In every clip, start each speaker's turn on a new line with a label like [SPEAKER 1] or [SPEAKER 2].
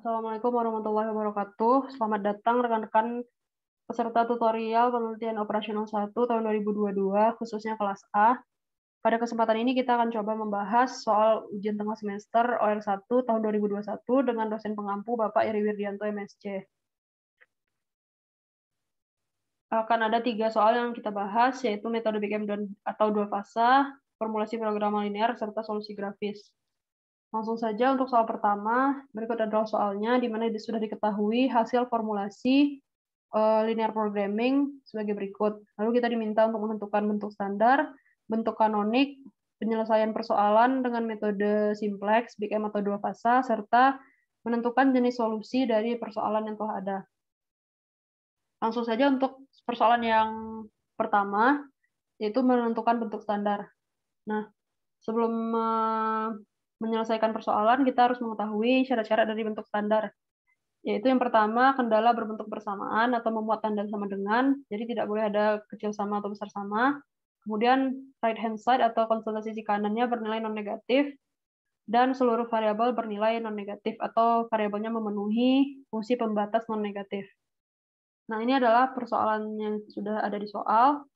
[SPEAKER 1] Assalamualaikum warahmatullahi wabarakatuh. Selamat datang rekan-rekan peserta tutorial penelitian operasional 1 tahun 2022, khususnya kelas A. Pada kesempatan ini kita akan coba membahas soal ujian tengah semester OR1 tahun 2021 dengan dosen pengampu Bapak Iri Wirdianto, MSc. Akan ada 3 soal yang kita bahas, yaitu metode BKM atau dua fasa, formulasi program linear, serta solusi grafis. Langsung saja untuk soal pertama, berikut adalah soalnya, di mana sudah diketahui hasil formulasi linear programming sebagai berikut. Lalu kita diminta untuk menentukan bentuk standar, bentuk kanonik, penyelesaian persoalan dengan metode simplex, BKM atau dua fasa, serta menentukan jenis solusi dari persoalan yang telah ada. Langsung saja untuk persoalan yang pertama, yaitu menentukan bentuk standar. Nah, sebelum menyelesaikan persoalan, kita harus mengetahui syarat-syarat dari bentuk standar. Yaitu yang pertama, kendala berbentuk bersamaan atau memuat tanda sama dengan, jadi tidak boleh ada kecil sama atau besar sama. Kemudian right hand side atau konstanta sisi kanannya bernilai non-negatif, dan seluruh variabel bernilai non-negatif atau variabelnya memenuhi fungsi pembatas non-negatif. Nah, ini adalah persoalan yang sudah ada di soal.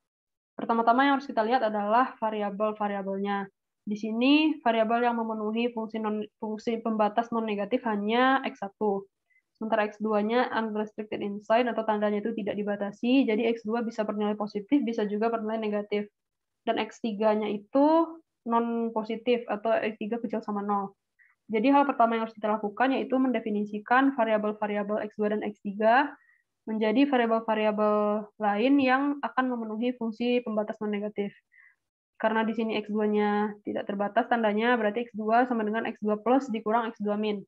[SPEAKER 1] Pertama-tama yang harus kita lihat adalah variabel-variabelnya. Di sini variabel yang memenuhi fungsi pembatas non-negatif hanya X1. Sementara X2-nya unrestricted insight atau tandanya itu tidak dibatasi, jadi X2 bisa bernilai positif, bisa juga bernilai negatif. Dan X3-nya itu non-positif atau X3 kecil sama 0. Jadi hal pertama yang harus kita lakukan yaitu mendefinisikan variabel-variabel X2 dan X3 menjadi variabel-variabel lain yang akan memenuhi fungsi pembatas non-negatif. Karena di sini X2-nya tidak terbatas tandanya, berarti X2 sama dengan X2 plus dikurang X2 min.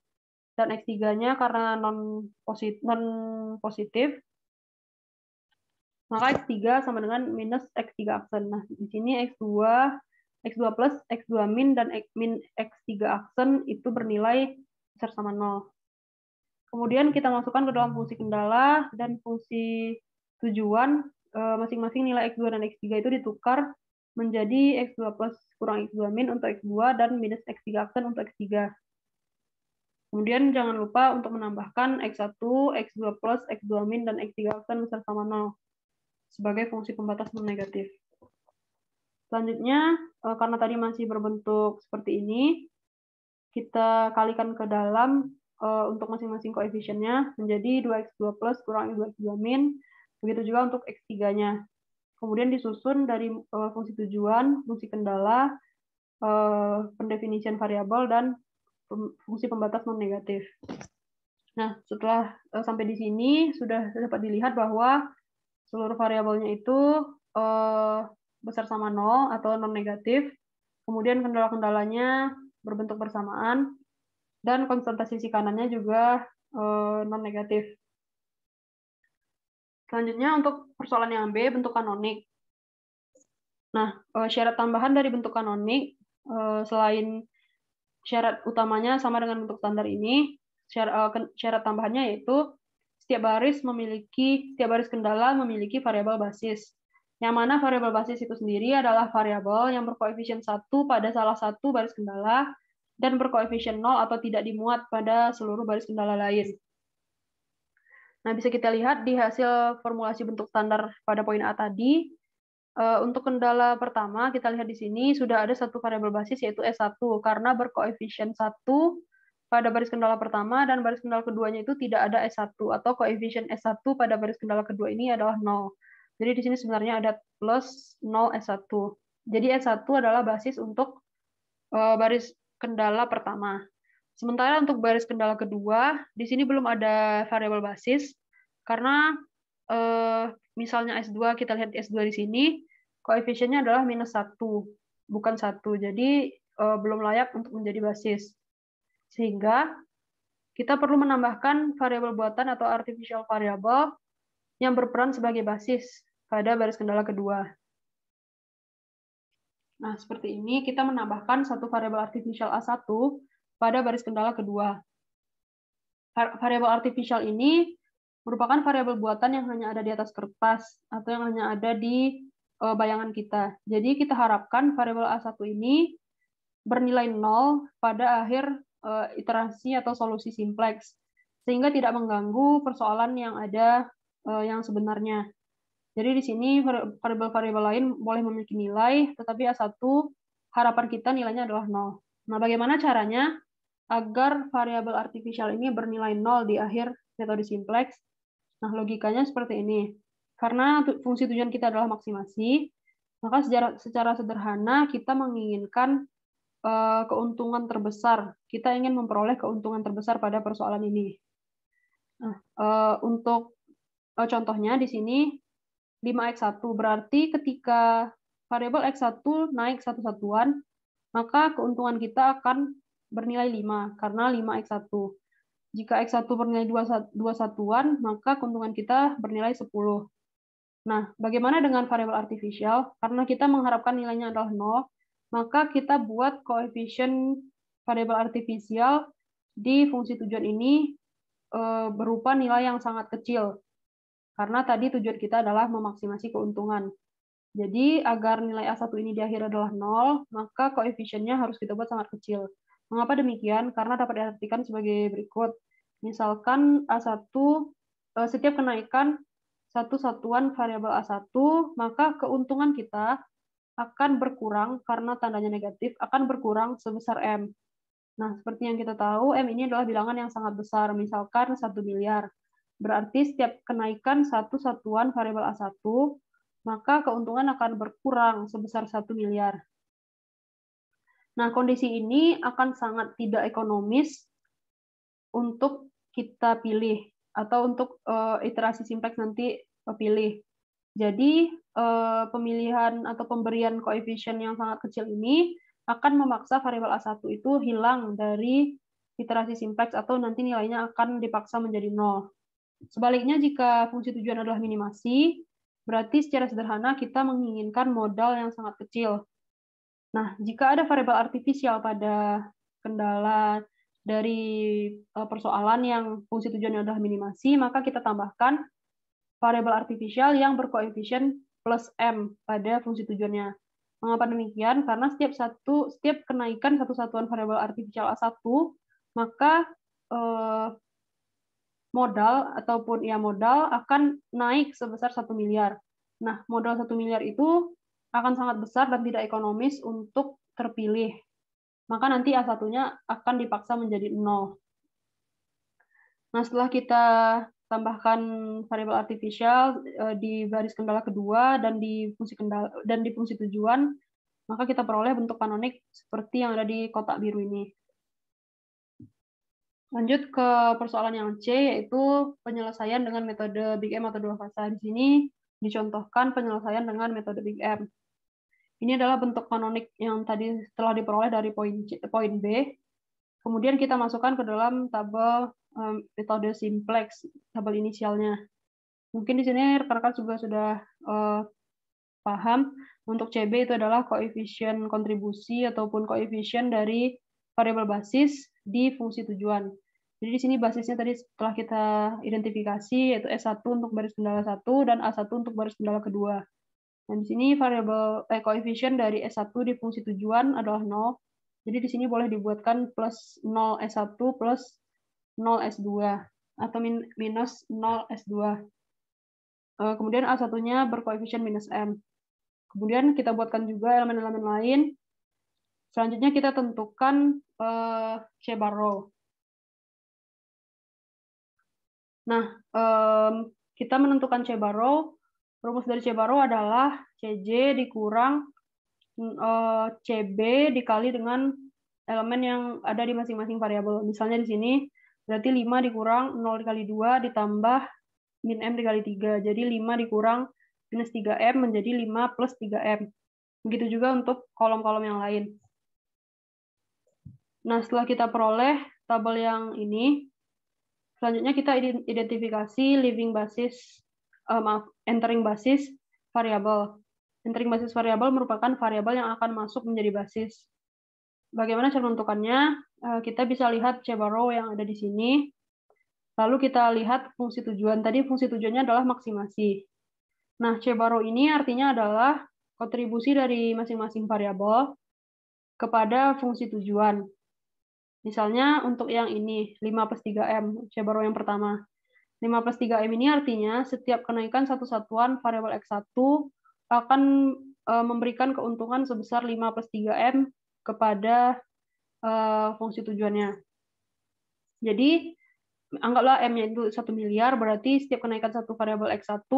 [SPEAKER 1] Dan X3-nya karena non-positif, maka X3 sama dengan minus X3 aksen. Nah, di sini X2 plus, X2 min, dan min X3 aksen itu bernilai besar sama 0. Kemudian kita masukkan ke dalam fungsi kendala dan fungsi tujuan, masing-masing nilai X2 dan X3 itu ditukar menjadi X2 plus kurang X2 min untuk X2 dan minus X3 aksen untuk X3. Kemudian jangan lupa untuk menambahkan X1, X2 plus, X2 min, dan X3 aksen besar sama 0 sebagai fungsi pembatas non-negatif. Selanjutnya, karena tadi masih berbentuk seperti ini, kita kalikan ke dalam untuk masing-masing koefisiennya menjadi 2x2 plus kurang 2x2 min, begitu juga untuk x3-nya. Kemudian disusun dari fungsi tujuan, fungsi kendala, pendefinisian variabel, dan fungsi pembatas non-negatif. Nah, setelah sampai di sini, sudah dapat dilihat bahwa seluruh variabelnya itu besar sama 0 atau non-negatif, kemudian kendala-kendalanya berbentuk bersamaan, dan konstanta sisi kanannya juga non-negatif. Selanjutnya untuk persoalan yang B, bentuk kanonik. Nah, syarat tambahan dari bentuk kanonik, selain syarat utamanya sama dengan bentuk standar ini, syarat tambahannya yaitu setiap baris kendala memiliki variabel basis. Yang mana variabel basis itu sendiri adalah variabel yang berkoefisien 1 pada salah satu baris kendala dan berkoefisien 0 atau tidak dimuat pada seluruh baris kendala lain. Nah, bisa kita lihat di hasil formulasi bentuk standar pada poin A tadi. Untuk kendala pertama, kita lihat di sini sudah ada satu variabel basis yaitu S1 karena berkoefisien 1 pada baris kendala pertama dan baris kendala keduanya itu tidak ada S1 atau koefisien S1 pada baris kendala kedua ini adalah 0. Jadi di sini sebenarnya ada plus 0 S1. Jadi S1 adalah basis untuk baris kendala pertama. Sementara untuk baris kendala kedua, di sini belum ada variabel basis, karena misalnya S2, kita lihat S2 di sini, koefisiennya adalah minus 1, bukan 1. Jadi belum layak untuk menjadi basis. Sehingga kita perlu menambahkan variabel buatan atau artificial variable yang berperan sebagai basis pada baris kendala kedua. Nah, seperti ini kita menambahkan satu variabel artificial A1 pada baris kendala kedua. Variabel artificial ini merupakan variabel buatan yang hanya ada di atas kertas atau yang hanya ada di bayangan kita. Jadi kita harapkan variabel A1 ini bernilai 0 pada akhir iterasi atau solusi simplex. sehingga tidak mengganggu persoalan yang ada yang sebenarnya. Jadi di sini variabel-variabel lain boleh memiliki nilai, tetapi A1 harapan kita nilainya adalah 0. Nah, bagaimana caranya agar variabel artifisial ini bernilai 0 di akhir metode simplex? Nah, logikanya seperti ini. Karena fungsi tujuan kita adalah maksimasi, maka secara sederhana kita menginginkan keuntungan terbesar. Kita ingin memperoleh keuntungan terbesar pada persoalan ini. Nah, untuk contohnya di sini 5x1 berarti ketika variabel x1 naik satu satuan, maka keuntungan kita akan bernilai 5 karena 5x1. Jika x1 bernilai 2 satuan, maka keuntungan kita bernilai 10. Nah, bagaimana dengan variabel artifisial? Karena kita mengharapkan nilainya adalah 0, maka kita buat koefisien variabel artifisial di fungsi tujuan ini berupa nilai yang sangat kecil. Karena tadi tujuan kita adalah memaksimasi keuntungan. Jadi, agar nilai A1 ini di akhir adalah 0, maka koefisiennya harus kita buat sangat kecil. Mengapa demikian? Karena dapat diartikan sebagai berikut. Misalkan A1, setiap kenaikan satu satuan variabel A1, maka keuntungan kita akan berkurang karena tandanya negatif, akan berkurang sebesar M. Nah, seperti yang kita tahu, M ini adalah bilangan yang sangat besar, misalkan 1 miliar. Berarti setiap kenaikan satu satuan variabel A1, maka keuntungan akan berkurang sebesar 1 miliar. Nah, kondisi ini akan sangat tidak ekonomis untuk kita pilih, atau untuk iterasi simplex nanti pilih. Jadi, pemilihan atau pemberian koefisien yang sangat kecil ini akan memaksa variabel A1 itu hilang dari iterasi simplex atau nanti nilainya akan dipaksa menjadi 0. Sebaliknya, jika fungsi tujuan adalah minimasi, berarti secara sederhana kita menginginkan modal yang sangat kecil. Nah, jika ada variabel artifisial pada kendala dari persoalan yang fungsi tujuannya adalah minimasi, maka kita tambahkan variabel artifisial yang berkoefisien plus M pada fungsi tujuannya. Mengapa demikian? Karena setiap kenaikan satu satuan variabel artifisial A1, maka modal akan naik sebesar 1 miliar. Nah, modal 1 miliar itu akan sangat besar dan tidak ekonomis untuk terpilih. Maka nanti A1-nya akan dipaksa menjadi 0. Nah, setelah kita tambahkan variabel artifisial di baris kendala kedua dan di fungsi tujuan, maka kita peroleh bentuk kanonik seperti yang ada di kotak biru ini. Lanjut ke persoalan yang C, yaitu penyelesaian dengan metode Big M atau dua fasa. Di sini dicontohkan penyelesaian dengan metode Big M. Ini adalah bentuk kanonik yang tadi telah diperoleh dari poin B. Kemudian kita masukkan ke dalam tabel metode simplex, tabel inisialnya. Mungkin di sini rekan-rekan juga sudah paham, untuk CB itu adalah koefisien kontribusi ataupun koefisien dari variabel basis di fungsi tujuan. Jadi di sini basisnya tadi setelah kita identifikasi, yaitu S1 untuk baris kendala 1 dan A1 untuk baris kendala kedua. Dan di sini variabel koefisien dari S1 di fungsi tujuan adalah 0. Jadi di sini boleh dibuatkan plus 0 S1 plus 0 S2 atau minus 0 S2. Kemudian A1-nya berkoefisien minus M. Kemudian kita buatkan juga elemen-elemen lain. Selanjutnya kita tentukan C-bar row. Nah, kita menentukan C-bar row. Rumus dari C-bar row adalah CJ dikurang CB dikali dengan elemen yang ada di masing-masing variabel. Misalnya di sini, berarti 5 dikurang 0 dikali 2 ditambah min M dikali 3. Jadi 5 dikurang minus 3M menjadi 5 plus 3M. Begitu juga untuk kolom-kolom yang lain. Nah, setelah kita peroleh tabel yang ini, selanjutnya kita identifikasi entering basis variabel. Entering basis variabel merupakan variabel yang akan masuk menjadi basis. Bagaimana cara menentukannya? Kita bisa lihat C-bar row yang ada di sini. Lalu kita lihat fungsi tujuan. Tadi fungsi tujuannya adalah maksimasi. Nah, C-bar row ini artinya adalah kontribusi dari masing-masing variabel kepada fungsi tujuan. Misalnya untuk yang ini, 5 plus 3M, coba row yang pertama. 5 plus 3M ini artinya setiap kenaikan satu satuan variabel X1 akan memberikan keuntungan sebesar 5 plus 3M kepada fungsi tujuannya. Jadi, anggaplah M-nya itu 1 miliar, berarti setiap kenaikan satu variabel X1,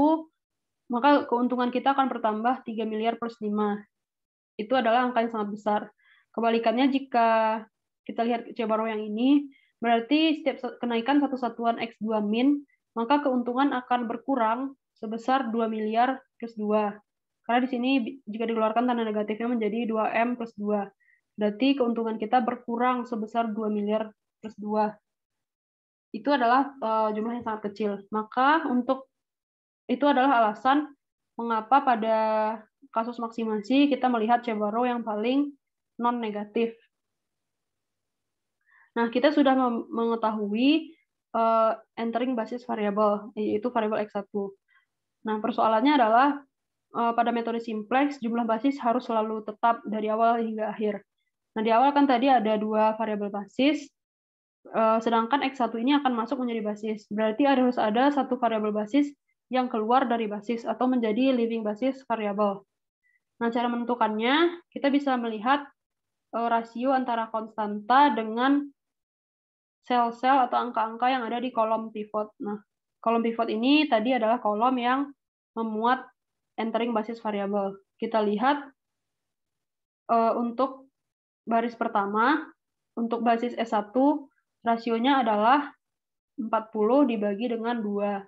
[SPEAKER 1] maka keuntungan kita akan bertambah 3 miliar plus 5. Itu adalah angka yang sangat besar. Kebalikannya jika kita lihat coba row yang ini, berarti setiap kenaikan satu satuan X2 min, maka keuntungan akan berkurang sebesar 2 miliar plus 2. Karena di sini jika dikeluarkan tanda negatifnya menjadi 2M plus 2. Berarti keuntungan kita berkurang sebesar 2 miliar plus 2. Itu adalah jumlah yang sangat kecil. Maka itu adalah alasan mengapa pada kasus maksimasi kita melihat coba row yang paling non-negatif. Nah, kita sudah mengetahui entering basis variabel, yaitu variabel X1. Nah, persoalannya adalah pada metode simplex, jumlah basis harus selalu tetap dari awal hingga akhir. Nah, di awal kan tadi ada 2 variabel basis, sedangkan X1 ini akan masuk menjadi basis. Berarti harus ada 1 variabel basis yang keluar dari basis atau menjadi living basis variabel. Nah, cara menentukannya, kita bisa melihat rasio antara konstanta dengan sel-sel atau angka-angka yang ada di kolom pivot. Nah, kolom pivot ini tadi adalah kolom yang memuat entering basis variabel. Kita lihat untuk baris pertama, untuk basis S1, rasionya adalah 40 dibagi dengan 2.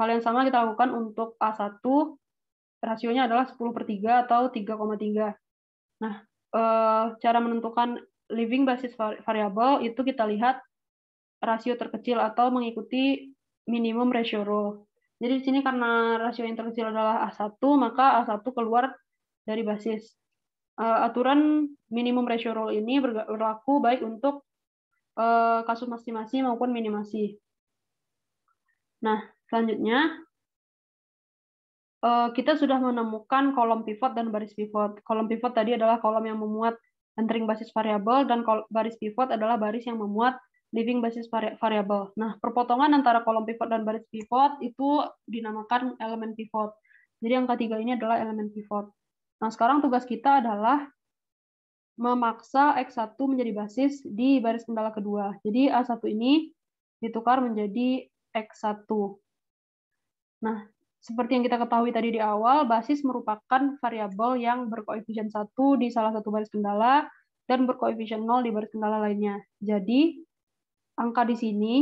[SPEAKER 1] Hal yang sama kita lakukan untuk A1, rasionya adalah 10/3 atau 3,3. Nah, cara menentukan living basis variabel itu kita lihat rasio terkecil atau mengikuti minimum ratio row. Jadi di sini karena rasio yang terkecil adalah A1, maka A1 keluar dari basis. Aturan minimum ratio row ini berlaku baik untuk kasus maksimasi maupun minimasi. Nah, selanjutnya kita sudah menemukan kolom pivot dan baris pivot. Kolom pivot tadi adalah kolom yang memuat entering basis variabel, dan baris pivot adalah baris yang memuat living basis variabel. Nah, perpotongan antara kolom pivot dan baris pivot itu dinamakan elemen pivot. Jadi angka 3 ini adalah elemen pivot. Nah, sekarang tugas kita adalah memaksa X1 menjadi basis di baris kendala kedua. Jadi A1 ini ditukar menjadi X1. Nah, seperti yang kita ketahui tadi di awal, basis merupakan variabel yang berkoefisien 1 di salah satu baris kendala dan berkoefisien 0 di baris kendala lainnya. Jadi, angka di sini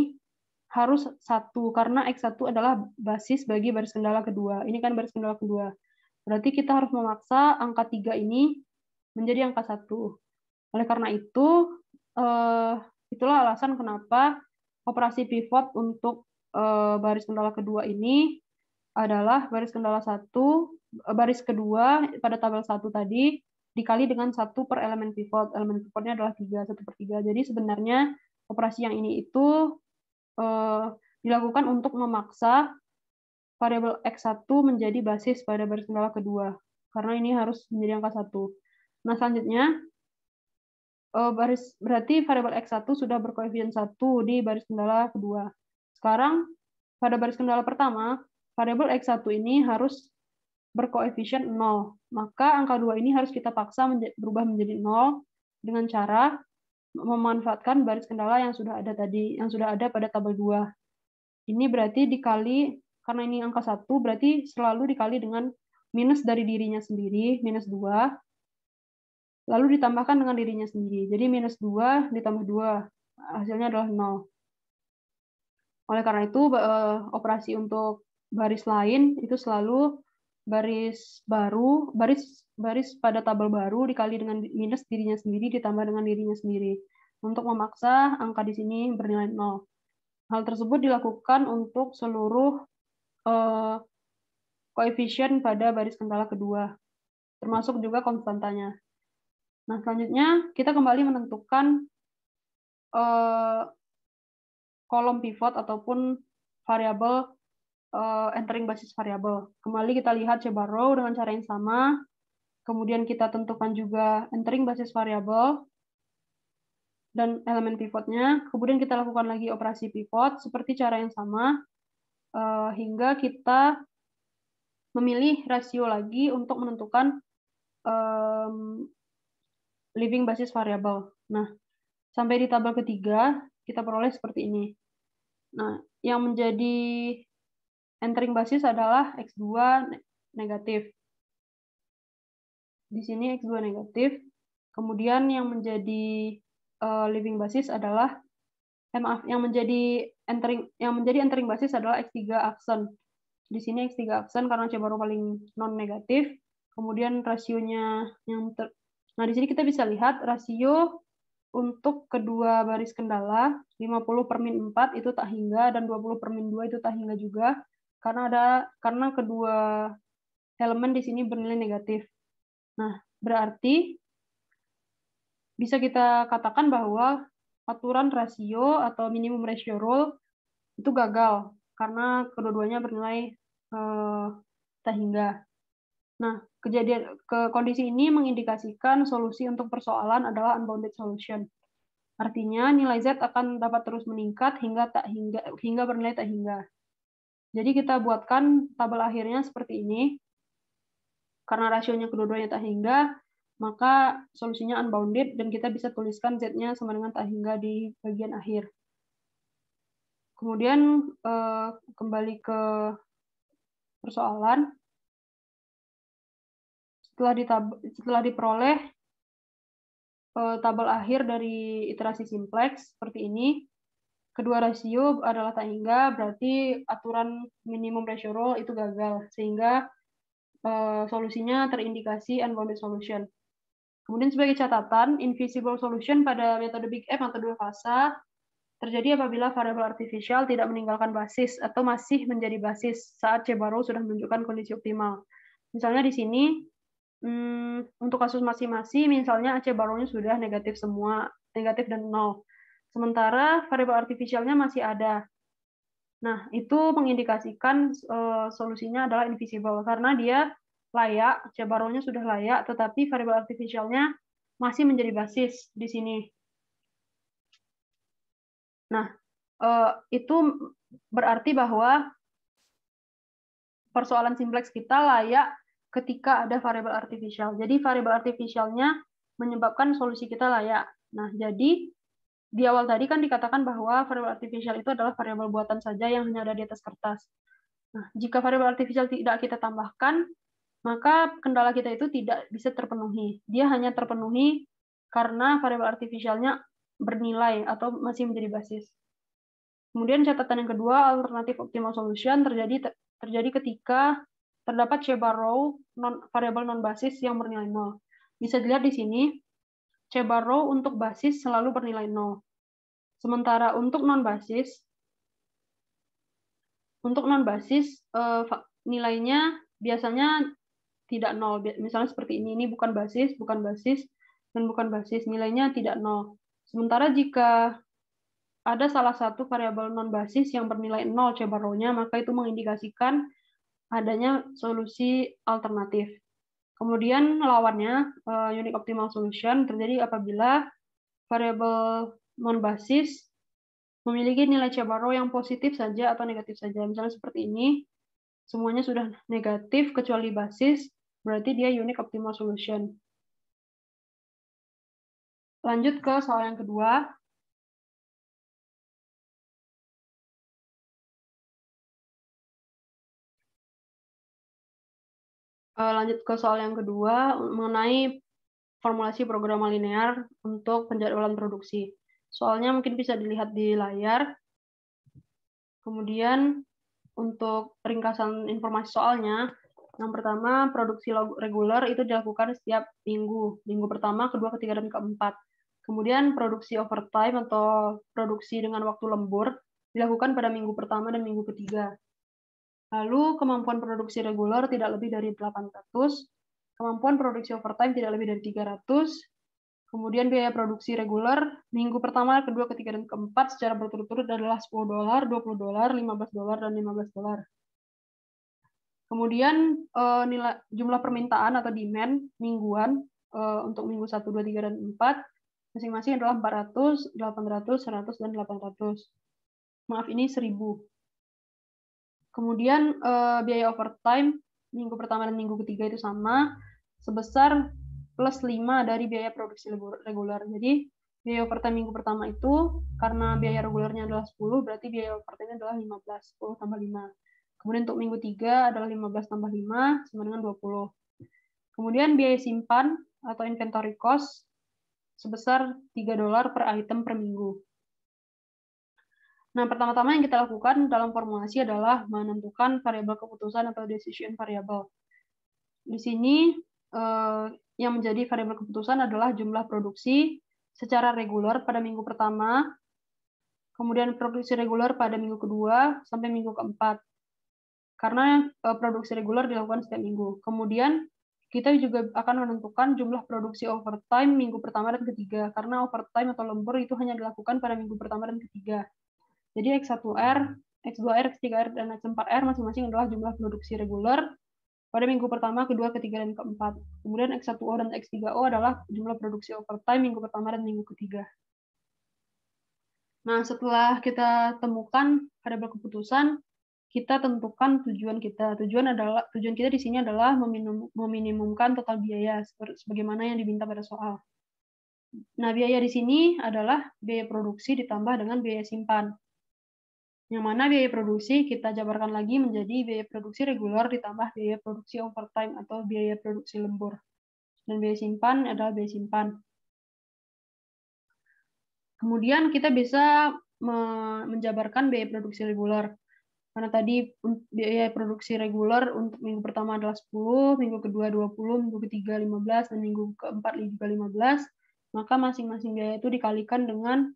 [SPEAKER 1] harus 1, karena X1 adalah basis bagi baris kendala kedua. Ini kan baris kendala kedua. Berarti kita harus memaksa angka 3 ini menjadi angka 1. Oleh karena itu, itulah alasan kenapa operasi pivot untuk baris kendala kedua ini adalah baris kendala 1, baris kedua pada tabel 1 tadi dikali dengan 1 per elemen pivot. Elemen pivotnya adalah 3, 1/3. Jadi sebenarnya operasi yang ini itu dilakukan untuk memaksa variabel X1 menjadi basis pada baris kendala kedua. Karena ini harus menjadi angka 1. Nah, selanjutnya, berarti variabel X1 sudah berkoefisien 1 di baris kendala kedua. Sekarang, pada baris kendala pertama, variabel X1 ini harus berkoefisien 0. Maka angka 2 ini harus kita paksa berubah menjadi 0 dengan cara memanfaatkan baris kendala yang sudah ada tadi, yang sudah ada pada tabel 2. Ini berarti dikali, karena ini angka 1, berarti selalu dikali dengan minus dari dirinya sendiri, minus 2, lalu ditambahkan dengan dirinya sendiri. Jadi minus 2 ditambah 2, hasilnya adalah 0. Oleh karena itu, operasi untuk baris lain itu selalu baris baru, baris pada tabel baru dikali dengan minus dirinya sendiri ditambah dengan dirinya sendiri untuk memaksa angka di sini bernilai 0. Hal tersebut dilakukan untuk seluruh koefisien pada baris kendala kedua, termasuk juga konstantanya. Nah, selanjutnya kita kembali menentukan kolom pivot ataupun variabel entering basis variabel. Kembali kita lihat coba row dengan cara yang sama. Kemudian kita tentukan juga entering basis variabel. dan elemen pivotnya. Kemudian kita lakukan lagi operasi pivot seperti cara yang sama hingga kita memilih rasio lagi untuk menentukan living basis variable. Nah, sampai di tabel ketiga kita peroleh seperti ini. Nah, yang menjadi entering basis adalah X2 negatif. Di sini X2 negatif. Kemudian yang menjadi living basis adalah yang menjadi entering basis adalah X3 aksen. Di sini X3 aksen karena C baru paling non negatif. Kemudian rasionya nah di sini kita bisa lihat rasio untuk kedua baris kendala 50/-4 itu tak hingga dan 20/2 itu tak hingga juga karena kedua elemen di sini bernilai negatif. Nah, berarti bisa kita katakan bahwa aturan rasio atau minimum ratio rule itu gagal karena kedua-duanya bernilai tak hingga. Nah, kondisi ini mengindikasikan solusi untuk persoalan adalah unbounded solution. Artinya nilai Z akan dapat terus meningkat hingga bernilai tak hingga. Jadi kita buatkan tabel akhirnya seperti ini. Karena rasionya kedua-duanya tak hingga, maka solusinya unbounded dan kita bisa tuliskan Z-nya sama dengan tak hingga di bagian akhir. Kemudian kembali ke persoalan. Setelah diperoleh tabel akhir dari iterasi simplex seperti ini, kedua rasio adalah tak hingga, berarti aturan minimum ratio rule itu gagal, sehingga solusinya terindikasi unbounded solution. Kemudian sebagai catatan, invisible solution pada metode Big M atau dua fasa terjadi apabila variabel artificial tidak meninggalkan basis atau masih menjadi basis saat C-Barrow sudah menunjukkan kondisi optimal. Misalnya di sini, untuk kasus masing-masing, misalnya C-Barrow-nya sudah negatif semua, negatif dan 0. Sementara variabel artificialnya masih ada. Nah, itu mengindikasikan solusinya adalah invisible, karena dia layak, C-Barrow-nya sudah layak, tetapi variabel artificialnya masih menjadi basis di sini. Nah, itu berarti bahwa persoalan simplex kita layak ketika ada variabel artificial. Jadi variabel artificialnya menyebabkan solusi kita layak. Nah, jadi di awal tadi kan dikatakan bahwa variabel artificial itu adalah variabel buatan saja yang hanya ada di atas kertas. Nah, jika variabel artificial tidak kita tambahkan, maka kendala kita itu tidak bisa terpenuhi. Dia hanya terpenuhi karena variabel artificialnya bernilai atau masih menjadi basis. Kemudian catatan yang kedua, alternatif optimal solution terjadi ketika terdapat C-Barrow variabel non-basis yang bernilai 0. Bisa dilihat di sini, C-Barrow untuk basis selalu bernilai 0. Sementara untuk non-basis nilainya biasanya tidak 0. Misalnya seperti ini bukan basis, dan bukan basis. Nilainya tidak 0. Sementara jika ada salah satu variabel non-basis yang bernilai 0 C-Barrow-nya, maka itu mengindikasikan adanya solusi alternatif. Kemudian lawannya, unique optimal solution, terjadi apabila variabel non-basis memiliki nilai C-Barrow yang positif saja atau negatif saja. Misalnya seperti ini, semuanya sudah negatif kecuali basis, berarti dia unique optimal solution. Lanjut ke soal yang kedua. Lanjut ke soal yang kedua mengenai formulasi program linear untuk penjadwalan produksi. Soalnya mungkin bisa dilihat di layar. Kemudian untuk ringkasan informasi soalnya, yang pertama produksi reguler itu dilakukan setiap minggu. Minggu pertama, kedua, ketiga, dan keempat. Kemudian produksi overtime atau produksi dengan waktu lembur dilakukan pada minggu pertama dan minggu ketiga. Lalu kemampuan produksi reguler tidak lebih dari 800, kemampuan produksi overtime tidak lebih dari 300, kemudian biaya produksi reguler minggu pertama, kedua, ketiga, dan keempat secara berturut-turut adalah $10, $20, $15, dan $15. Kemudian jumlah permintaan atau demand mingguan untuk minggu 1, 2, 3, dan 4 Masing-masing adalah 400, 800, 100, dan 800. Maaf, ini 1000. Kemudian biaya overtime minggu pertama dan minggu ketiga itu sama, sebesar plus 5 dari biaya produksi reguler. Jadi biaya overtime minggu pertama itu, karena biaya regulernya adalah 10, berarti biaya overtime adalah 15, 10 tambah 5. Kemudian untuk minggu 3 adalah 15 tambah 5, sama dengan 20. Kemudian biaya simpan atau inventory cost sebesar $3 per item per minggu. Nah, pertama-tama yang kita lakukan dalam formulasi adalah menentukan variabel keputusan atau decision variable. Di sini yang menjadi variabel keputusan adalah jumlah produksi secara reguler pada minggu pertama, kemudian produksi reguler pada minggu kedua sampai minggu keempat. Karena produksi reguler dilakukan setiap minggu. Kemudian kita juga akan menentukan jumlah produksi overtime minggu pertama dan ketiga, karena overtime atau lembur itu hanya dilakukan pada minggu pertama dan ketiga. Jadi X1R, X2R, X3R, dan X4R masing-masing adalah jumlah produksi reguler pada minggu pertama, kedua, ketiga, dan keempat. Kemudian X1O dan X3O adalah jumlah produksi overtime minggu pertama dan minggu ketiga. Nah, setelah kita temukan variabel keputusan, kita tentukan tujuan kita. Tujuan kita di sini adalah meminimumkan total biaya sebagaimana yang diminta pada soal. Nah, biaya di sini adalah biaya produksi ditambah dengan biaya simpan. Yang mana biaya produksi kita jabarkan lagi menjadi biaya produksi reguler ditambah biaya produksi overtime atau biaya produksi lembur. Dan biaya simpan adalah biaya simpan. Kemudian kita bisa menjabarkan biaya produksi reguler. Karena tadi biaya produksi reguler untuk minggu pertama adalah 10, minggu kedua 20, minggu ketiga 15, dan minggu keempat juga 15, maka masing-masing biaya itu dikalikan dengan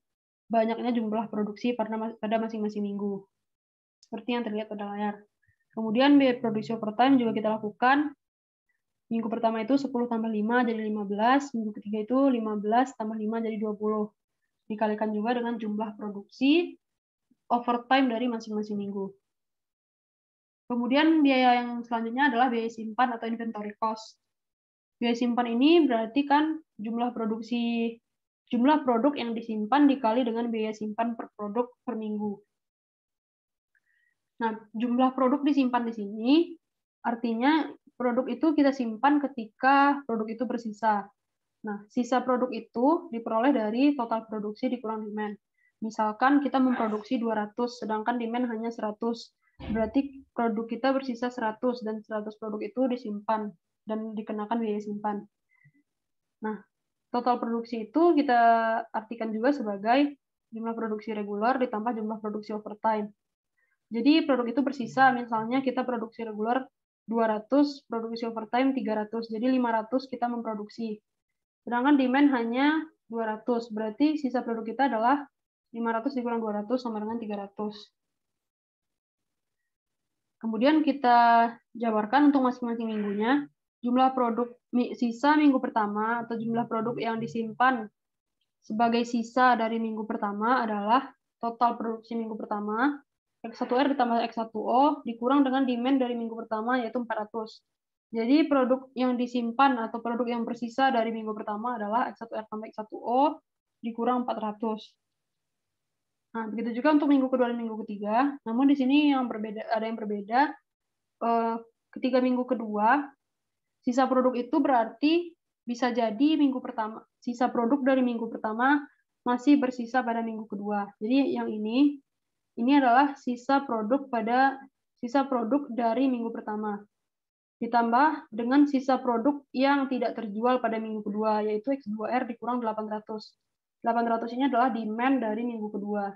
[SPEAKER 1] banyaknya jumlah produksi pada masing-masing minggu. Seperti yang terlihat pada layar. Kemudian biaya produksi overtime juga kita lakukan. Minggu pertama itu 10 tambah 5 jadi 15, minggu ketiga itu 15 tambah 5 jadi 20. Dikalikan juga dengan jumlah produksi overtime dari masing-masing minggu. Kemudian biaya yang selanjutnya adalah biaya simpan atau inventory cost. Biaya simpan ini berarti kan jumlah produk yang disimpan dikali dengan biaya simpan per produk per minggu. Nah, jumlah produk disimpan di sini artinya produk itu kita simpan ketika produk itu bersisa. Nah, sisa produk itu diperoleh dari total produksi dikurang demand. Misalkan kita memproduksi 200, sedangkan demand hanya 100. Berarti produk kita bersisa 100, dan 100 produk itu disimpan dan dikenakan biaya simpan. Nah, total produksi itu kita artikan juga sebagai jumlah produksi reguler ditambah jumlah produksi overtime. Jadi produk itu bersisa, misalnya kita produksi reguler 200, produksi overtime 300, jadi 500 kita memproduksi. Sedangkan demand hanya 200, berarti sisa produk kita adalah 500 dikurang 200 sama dengan 300. Kemudian kita jabarkan untuk masing-masing minggunya, jumlah produk sisa minggu pertama atau jumlah produk yang disimpan sebagai sisa dari minggu pertama adalah total produksi minggu pertama, X1R ditambah X1O dikurang dengan demand dari minggu pertama yaitu 400. Jadi produk yang disimpan atau produk yang bersisa dari minggu pertama adalah X1R tambah X1O dikurang 400. Nah, begitu juga untuk minggu kedua dan minggu ketiga. Namun di sini ada yang berbeda. Ketika minggu kedua, sisa produk itu berarti bisa jadi minggu pertama, sisa produk dari minggu pertama masih bersisa pada minggu kedua. Jadi yang ini adalah sisa produk dari minggu pertama. Ditambah dengan sisa produk yang tidak terjual pada minggu kedua, yaitu X2R dikurang 800. 800 ini adalah demand dari minggu kedua.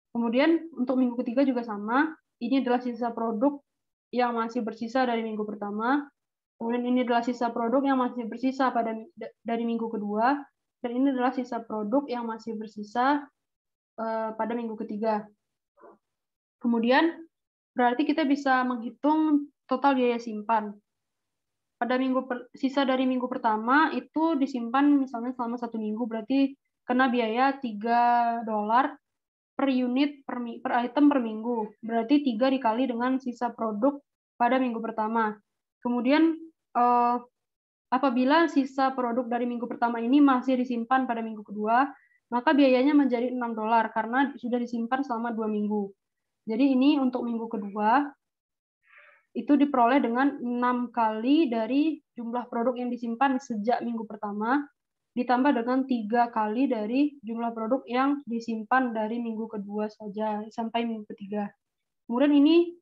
[SPEAKER 1] Kemudian untuk minggu ketiga juga sama, ini adalah sisa produk yang masih bersisa dari minggu pertama, kemudian ini adalah sisa produk yang masih bersisa dari minggu kedua, dan ini adalah sisa produk yang masih bersisa pada minggu ketiga. Kemudian berarti kita bisa menghitung total biaya simpan. Pada sisa dari minggu pertama itu disimpan misalnya selama 1 minggu, berarti kena biaya $3 per unit per item per minggu. Berarti 3 dikali dengan sisa produk pada minggu pertama. Kemudian Apabila sisa produk dari minggu pertama ini masih disimpan pada minggu kedua, maka biayanya menjadi $6 karena sudah disimpan selama 2 minggu. Jadi ini untuk minggu kedua, itu diperoleh dengan 6 kali dari jumlah produk yang disimpan sejak minggu pertama, ditambah dengan 3 kali dari jumlah produk yang disimpan dari minggu kedua saja, sampai minggu ketiga. Kemudian ini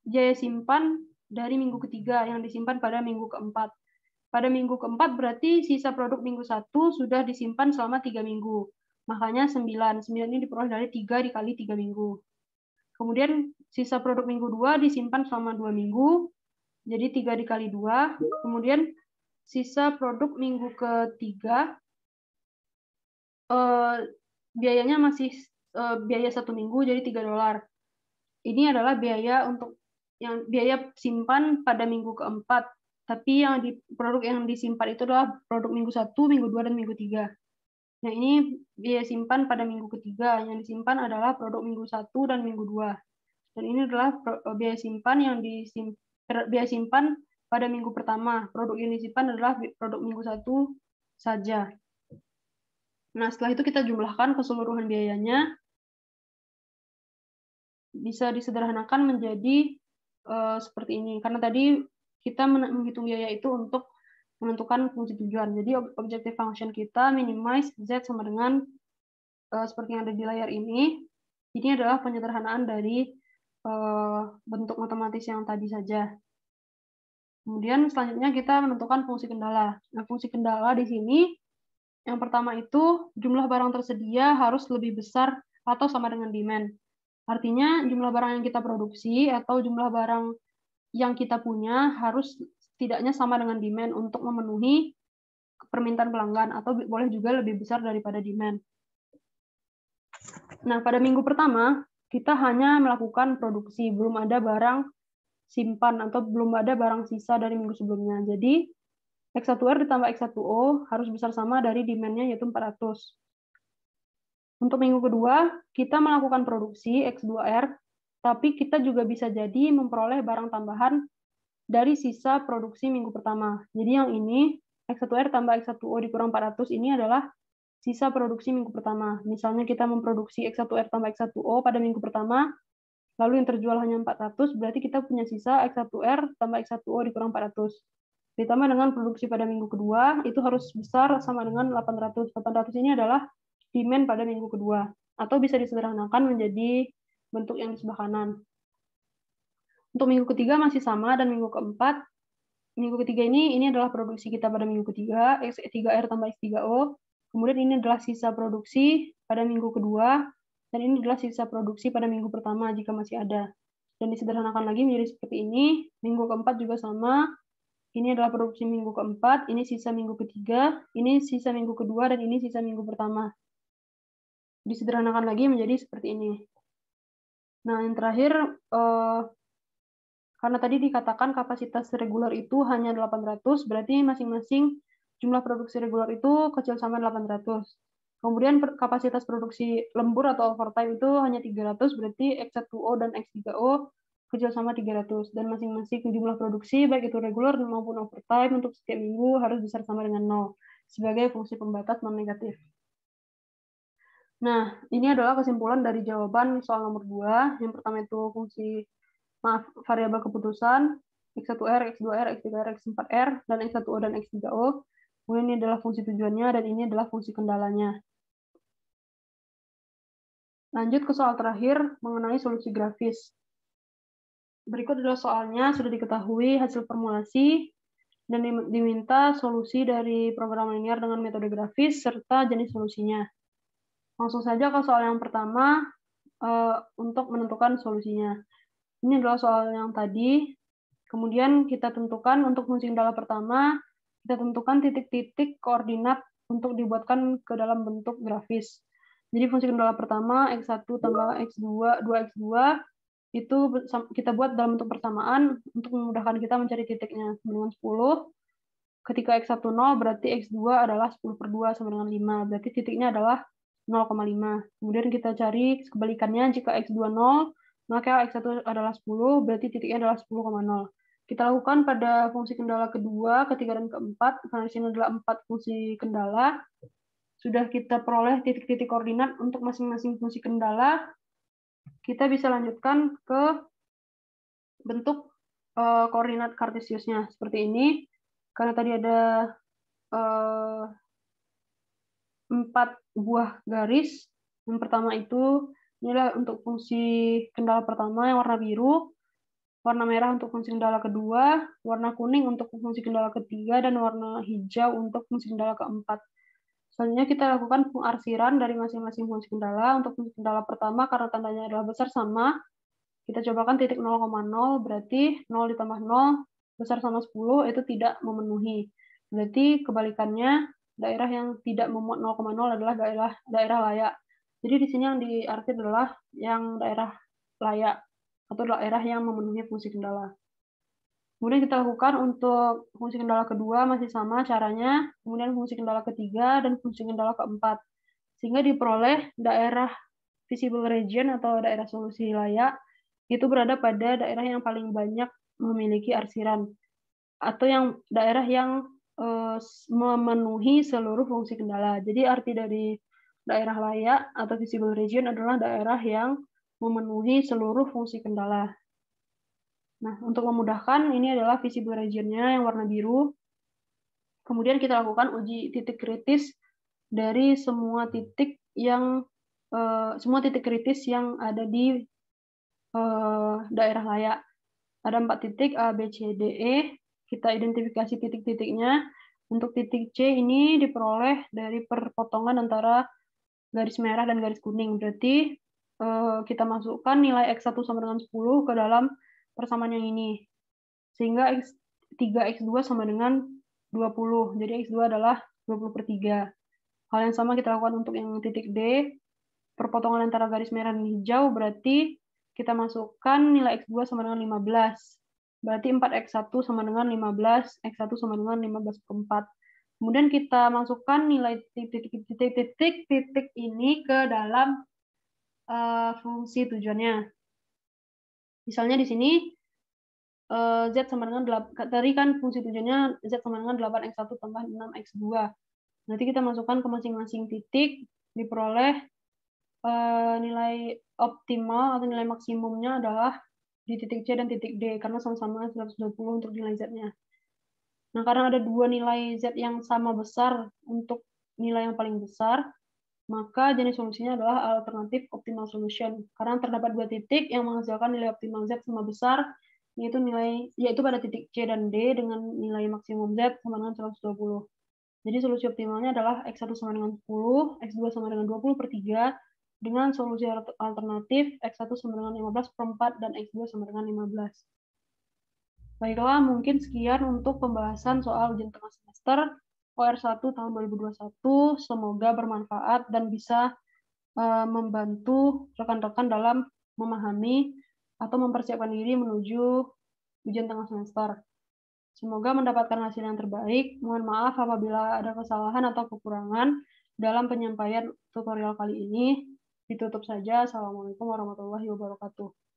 [SPEAKER 1] biaya simpan dari minggu ketiga yang disimpan pada minggu keempat. Pada minggu keempat berarti sisa produk minggu 1 sudah disimpan selama 3 minggu. Makanya 9. 9 ini diperoleh dari 3 dikali 3 minggu. Kemudian sisa produk minggu 2 disimpan selama 2 minggu. Jadi 3 dikali 2. Kemudian sisa produk minggu ketiga biayanya masih biaya 1 minggu jadi $3. Ini adalah biaya untuk yang biaya simpan pada minggu keempat. Tapi yang produk yang disimpan itu adalah produk minggu 1, minggu 2, dan minggu 3. Nah, ini biaya simpan pada minggu ketiga. Yang disimpan adalah produk minggu 1 dan minggu 2. Dan ini adalah biaya simpan biaya simpan pada minggu pertama. Produk yang disimpan adalah produk minggu 1 saja. Nah, setelah itu kita jumlahkan keseluruhan biayanya. Bisa disederhanakan menjadi seperti ini. Karena tadi kita menghitung biaya itu untuk menentukan fungsi tujuan. Jadi objective function kita minimize Z sama dengan seperti yang ada di layar ini. Ini adalah penyederhanaan dari bentuk matematis yang tadi saja. Kemudian selanjutnya kita menentukan fungsi kendala. Nah, fungsi kendala di sini yang pertama itu jumlah barang tersedia harus lebih besar atau sama dengan demand. Artinya jumlah barang yang kita produksi atau jumlah barang yang kita punya harus setidaknya sama dengan demand untuk memenuhi permintaan pelanggan, atau boleh juga lebih besar daripada demand. Nah, pada minggu pertama, kita hanya melakukan produksi, belum ada barang simpan atau belum ada barang sisa dari minggu sebelumnya. Jadi, X1R ditambah X1O harus besar sama dari demand-nya, yaitu 400. Untuk minggu kedua, kita melakukan produksi X2R, tapi kita juga bisa jadi memperoleh barang tambahan dari sisa produksi minggu pertama. Jadi yang ini, X1R tambah X1O dikurang 400, ini adalah sisa produksi minggu pertama. Misalnya kita memproduksi X1R tambah X1O pada minggu pertama, lalu yang terjual hanya 400, berarti kita punya sisa X1R tambah X1O dikurang 400. Ditambah dengan produksi pada minggu kedua, itu harus besar sama dengan 800. 800 ini adalah demand pada minggu kedua, atau bisa disederhanakan menjadi bentuk yang di sebelah kanan. Untuk minggu ketiga masih sama, dan minggu keempat, minggu ketiga ini adalah produksi kita pada minggu ketiga, X3R tambah X3O, kemudian ini adalah sisa produksi pada minggu kedua, dan ini adalah sisa produksi pada minggu pertama jika masih ada. Dan disederhanakan lagi menjadi seperti ini, minggu keempat juga sama, ini adalah produksi minggu keempat, ini sisa minggu ketiga, ini sisa minggu kedua, dan ini sisa minggu pertama. Disederhanakan lagi menjadi seperti ini. Nah, yang terakhir, karena tadi dikatakan kapasitas reguler itu hanya 800, berarti masing-masing jumlah produksi reguler itu kecil sama 800. Kemudian kapasitas produksi lembur atau overtime itu hanya 300, berarti X1O dan X3O kecil sama 300. Dan masing-masing jumlah produksi, baik itu reguler maupun overtime untuk setiap minggu harus besar sama dengan 0, sebagai fungsi pembatas non-negatif. Nah, ini adalah kesimpulan dari jawaban soal nomor 2. Yang pertama itu variabel keputusan, X1R, X2R, X3R, X4R, dan X1O dan X3O. Kemudian ini adalah fungsi tujuannya, dan ini adalah fungsi kendalanya. Lanjut ke soal terakhir mengenai solusi grafis. Berikut adalah soalnya, sudah diketahui hasil formulasi, dan diminta solusi dari program linear dengan metode grafis, serta jenis solusinya. Langsung saja ke soal yang pertama untuk menentukan solusinya. Ini adalah soal yang tadi. Kemudian kita tentukan untuk fungsi kendala pertama, kita tentukan titik-titik koordinat untuk dibuatkan ke dalam bentuk grafis. Jadi fungsi kendala pertama, X1 tambah X2, 2X2, itu kita buat dalam bentuk persamaan untuk memudahkan kita mencari titiknya. Dengan 10, ketika X1 0, berarti X2 adalah 10/2 sama dengan 5. Berarti titiknya adalah 0,5. Kemudian kita cari kebalikannya, jika X2 0, maka X1 adalah 10, berarti titiknya adalah 10,0. kita lakukan pada fungsi kendala kedua, ketiga, dan keempat. Karena di sini adalah 4 fungsi kendala. Sudah kita peroleh titik-titik koordinat untuk masing-masing fungsi kendala. Kita bisa lanjutkan ke bentuk koordinat kartesiusnya seperti ini. Karena tadi ada 4 buah garis. Yang pertama itu inilah untuk fungsi kendala pertama yang warna biru, warna merah untuk fungsi kendala kedua, warna kuning untuk fungsi kendala ketiga, dan warna hijau untuk fungsi kendala keempat. Selanjutnya kita lakukan pengarsiran dari masing-masing fungsi kendala. Untuk fungsi kendala pertama, karena tandanya adalah besar sama, kita cobakan titik 0,0, berarti 0 ditambah 0, besar sama 10, itu tidak memenuhi. Berarti kebalikannya, daerah yang tidak memuat 0,0 adalah daerah layak. Jadi di sini yang diarti adalah yang daerah layak, atau daerah yang memenuhi fungsi kendala. Kemudian kita lakukan untuk fungsi kendala kedua masih sama caranya, kemudian fungsi kendala ketiga dan fungsi kendala keempat. Sehingga diperoleh daerah visible region atau daerah solusi layak, itu berada pada daerah yang paling banyak memiliki arsiran, atau yang daerah yang memenuhi seluruh fungsi kendala. Jadi arti dari daerah layak atau visible region adalah daerah yang memenuhi seluruh fungsi kendala. Nah, untuk memudahkan, ini adalah visible region-nya yang warna biru. Kemudian kita lakukan uji titik kritis dari semua titik kritis yang ada di daerah layak. Ada 4 titik A, B, C, D, E. Kita identifikasi titik-titiknya. Untuk titik C ini diperoleh dari perpotongan antara garis merah dan garis kuning. Berarti kita masukkan nilai X1 sama dengan 10 ke dalam persamaan yang ini. Sehingga 3X2 sama dengan 20. Jadi X2 adalah 20/3. Hal yang sama kita lakukan untuk yang titik D. Perpotongan antara garis merah dan hijau, berarti kita masukkan nilai X2 sama dengan 15. Berarti 4X1 sama dengan 15, X1 sama dengan 15/4. Kemudian kita masukkan nilai titik-titik ini ke dalam fungsi tujuannya. Misalnya di sini Z sama dengan 8, tadi kan fungsi tujuannya Z sama dengan 8X1 tambah 6X2. Nanti kita masukkan ke masing-masing titik, diperoleh nilai optimal atau nilai maksimumnya adalah di titik C dan titik D, karena sama-sama 120 untuk nilai Z-nya. Nah, karena ada 2 nilai Z yang sama besar untuk nilai yang paling besar, maka jenis solusinya adalah alternatif optimal solution. Karena terdapat 2 titik yang menghasilkan nilai optimal Z sama besar, yaitu pada titik C dan D dengan nilai maksimum Z sama dengan 120. Jadi solusi optimalnya adalah X1 sama dengan 10, X2 sama dengan 20/3, dengan solusi alternatif X1 sama dengan 15/4 dan X2 sama dengan 15. Baiklah, mungkin sekian untuk pembahasan soal ujian tengah semester OR1 tahun 2021. Semoga bermanfaat dan bisa membantu rekan-rekan dalam memahami atau mempersiapkan diri menuju ujian tengah semester. Semoga mendapatkan hasil yang terbaik. Mohon maaf apabila ada kesalahan atau kekurangan dalam penyampaian tutorial kali ini. Ditutup saja. Assalamualaikum warahmatullahi wabarakatuh.